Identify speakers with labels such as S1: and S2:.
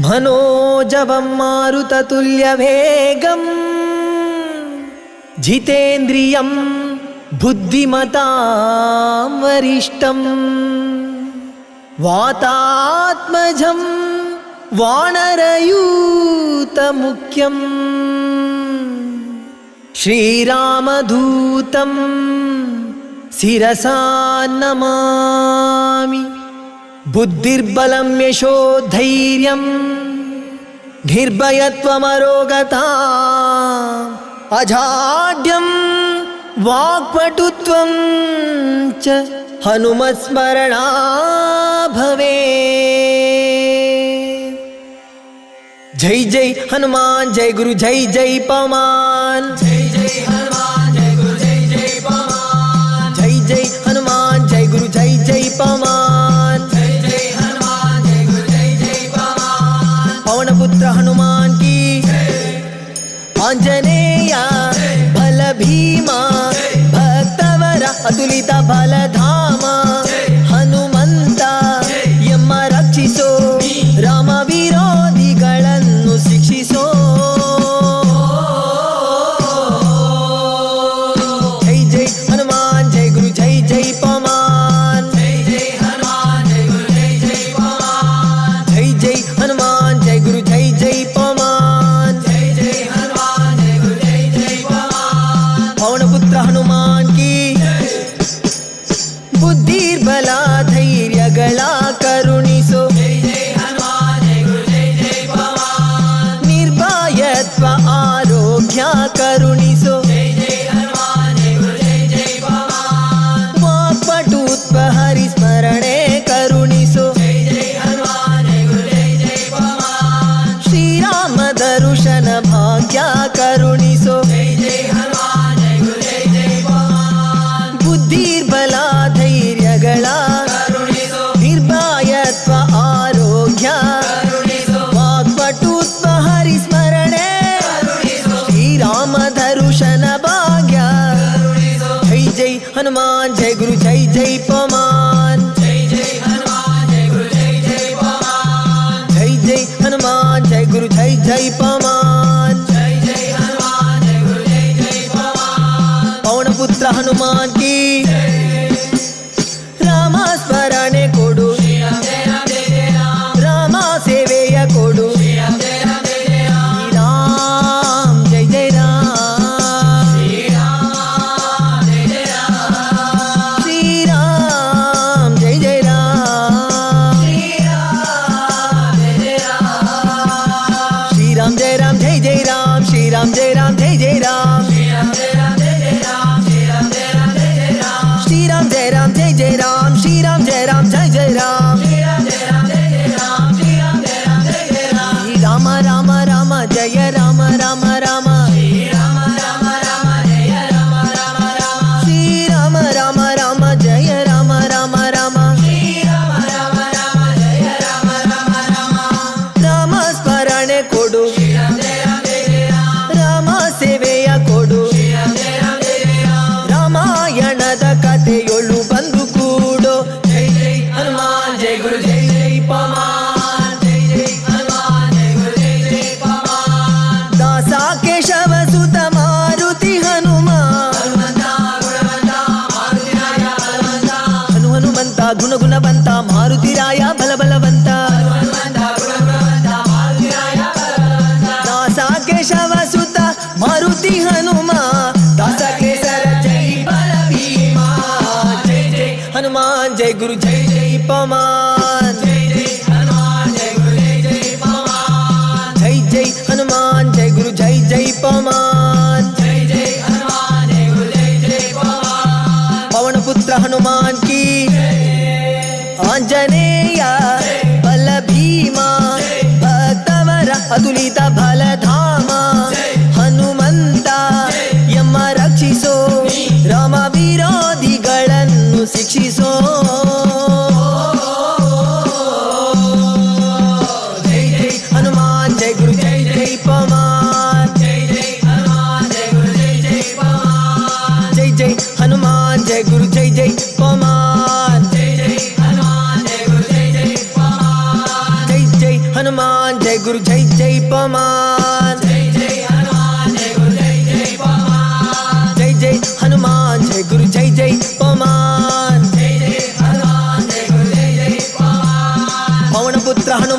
S1: मनोजवं मारुततुल्यवेगं जितेन्द्रियं बुद्धिमतां वरिष्ठं वातात्मजं वानरयूतमुख्यं श्रीरामदूतं शिरसा नमामि। बुद्धिर्बलं यशोधैर्यं निर्भयत्वमरोगता अजाड्यं वाक्पटुत्वं च हनुमत्स्मरणा भवेत्। जय जय हनुमान, जय गुरु, जय जय पवन। जय जय हनुमान, जय गुरु, जय जय पवन। जय जय हनुमान, जय गुरु, जय जय पवन। जय जय हनुमान, जय गुरु, जय जय पवन। पवन पुत्र हनुमान की आंजनेय बल भीमा भक्तवर अतुलित बलधाम हनुमंत यम रक्षिसो राम विरोधिಗಳನ್ನು ಶಿಕ್ಷಿಸೋ। जय जय हनुमान, जय गुरु, जय जय पवन। जय जय हनुमान, जय गुरु, जय जय पवन। जय जय हनुमान, जय गुरु, जय जय पवन। जय जय हनुमान, जय गुरु, जय जय पवन। पवन पुत्र हनुमान की बुद्धिर्बल धैर्यಗಳ ಕರುಣಿಸೋ। जय जय हनुमान, जय गुरु, जय जय पवन। निर्भयत्व आरोग्य करुणिसो। जय जय हनुमान, जय गुरु, जय जय पवन। वाक्पटुत्व हरिस्मರಣೆ करुणिसो। जय जय हनुमान, जय गुरु, जय जय पवन। श्रीराम दर्शन भाग्य करुणिसो। जय जय हनुमान, जय गुरु, जय जय पवन। बुद्धिर्बल धैर्यಗಳ ಕರುಣಿಸೋ। ನಿರ್ಭಯತ್ವ ಆರೋಗ್ಯ ಕರುಣಿಸೋ। ವಾಕ್ಪಟುತ್ವ ಹರಿಸ್ಮರಣೆ ಕರುಣಿಸೋ। ಶ್ರೀರಾಮ ದರ್ಶನ ಭಾಗ್ಯ ಕರುಣಿಸೋ। ಜೈ ಜೈ ಹನುಮಾನ್, ಜೈ ಗುರು, ಜೈ ಜೈ ಪವನ್। ಜೈ ಜೈ ಹನುಮಾನ್, ಜೈ ಗುರು, ಜೈ ಜೈ ಪವನ್। ಜೈ ಜೈ ಹನುಮಾನ್, ಜೈ ಗುರು, ಜೈ ಜೈ ಪವನ್। ಜೈ ಜೈ ಹನುಮಾನ್, ಜೈ ಗುರು, ಜೈ ಜೈ ಪವನ್। ಪವನ ಪುತ್ರ ಹನುಮಾನ್ ಕಿ ರಾಮ ಸ್ಮರಣೆ ಕೊಡು, ರಾಮ ಸೇವೆಯ ಕೊಡು। ರಾಮ್ ಜಯ ಜಯ ರಾಮ್, ಶ್ರೀರಾಮ್ ಜಯ ಜಯ ರಾಮ್, ಶ್ರೀರಾಮ್ ಜಯ ರಾಮ್ ಜಯ ಜಯ ರಾಮ್, ಶ್ರೀರಾಮ್ ಜಯ ರಾಮ್ ಜಯ ಜಯ ರಾಮ್, ಶ್ರೀರಾಮ್ ಜಯ ರಾಮ್ ಜಯ ಜಯ ರಾಮ್, ಶ್ರೀರಾಮ್ ಜಯ ರಾಮ್ ಜಯ ಜಯ ರಾಮ್, ಶ್ರೀರಾಮ್ ಜಯ ರಾಮ್ ಜಯ ಜಯ ರಾಮ್, ರಾಮ ರಾಮ ರಾಮ ಜಯ ರಾಮ ರಾಮ ರಾಮ, ಶ್ರೀರಾಮ ರಾಮ ರಾಮ ಜಯ ರಾಮ ರಾಮ ರಾಮ, ಶ್ರೀರಾಮ ರಾಮ ರಾಮ ಜಯ ರಾಮ ರಾಮ ರಾಮ, ಶ್ರೀರಾಮ ರಾಮ ರಾಮ ಜಯ ರಾಮ ರಾಮ ರಾಮ. ರಾಮ ಸ್ಮರಣೆ ಕೊಡು, ರಾಮ ಸೇವೆಯ ಕೊಡು, ರಾಮಾಯಣದ ಕಥೆಯೊಳು ಬಂದು ಕೂಡು. ಜೈ ಜೈ ಹನುಮಾನ್, ಜೈ ಗುರು, ಜೈ ಜೈ ಪವನ್. ಜೈ ಜೈ ಹನುಮಾನ್, ಜೈ ಗುರು, ಜೈ ಜೈ ಪವನ್. ದಾಸ ಕೇಶವ ಸುತ ಮಾರುತಿ ಹನುಮ, ಹನು ಹನುಮಂತ ಗುಣ ಗುಣವಂತ ಮಾರುತಿರಾಯ ಬಲ ಬಲವಂತ. ದಾಸ ಕೇಶವ ಸುತ ಮಾರುತಿ ಹನುಮ, ದಾಸ ಕೇಸರ ಜೈ ಬಲ ಭೀಮ. ಜೈ ಜೈ ಹನುಮಾನ್, ಜೈ ಗುರು, ಜೈ ಜೈ ಪವನ್. ಜೈ ಜೈ ಹನುಮಾನ್, ಜೈ ಗುರು, ಜೈ ಜೈ ಪವನ್. ಜೈ ಜೈ ಹನುಮಾನ್, ಜೈ ಗುರು, ಜೈ ಜೈ ಪವನ್. ಜೈ ಜೈ ಹನುಮಾನ್, ಜೈ ಗುರು, ಜೈ ಜೈ ಪವನ್. ಪವನ ಪುತ್ರ ಹನುಮಾನ್ ಕಿ ಆಂಜನೇಯ ಬಲ ಭೀಮ ಭಕ್ತವರ ಅತುಲಿತ ಬಲಧಾಮ ಹನುಮಂತ ಯಮ ರಕ್ಷಿಸೋ ರಾಮ ವಿರೋಧಿಗಳನ್ನು ಶಿಕ್ಷಿಸೋ. ಜೈ ಜೈ ಹನುಮಾನ್, ಜೈ ಗುರು, ಜೈ ಜೈ ಪವನ್. ಜೈ ಜೈ ಹನುಮಾನ್, ಜೈ ಗುರು, ಜೈ ಜೈ ಪವನ್. ಜೈ ಜೈ ಹನುಮಾನ್, ಜೈ ಗುರು, ಜೈ ಜೈ ಪವನ್. ಜೈ ಜೈ ಹನುಮಾನ್, ಜೈ ಗುರು, ಜೈ ಜೈ ಪವನ್. ಜೈ ಜೈ ಹನುಮಾನ್, ಜೈ ಗುರು, ಪುತ್ರ ಹನುಮ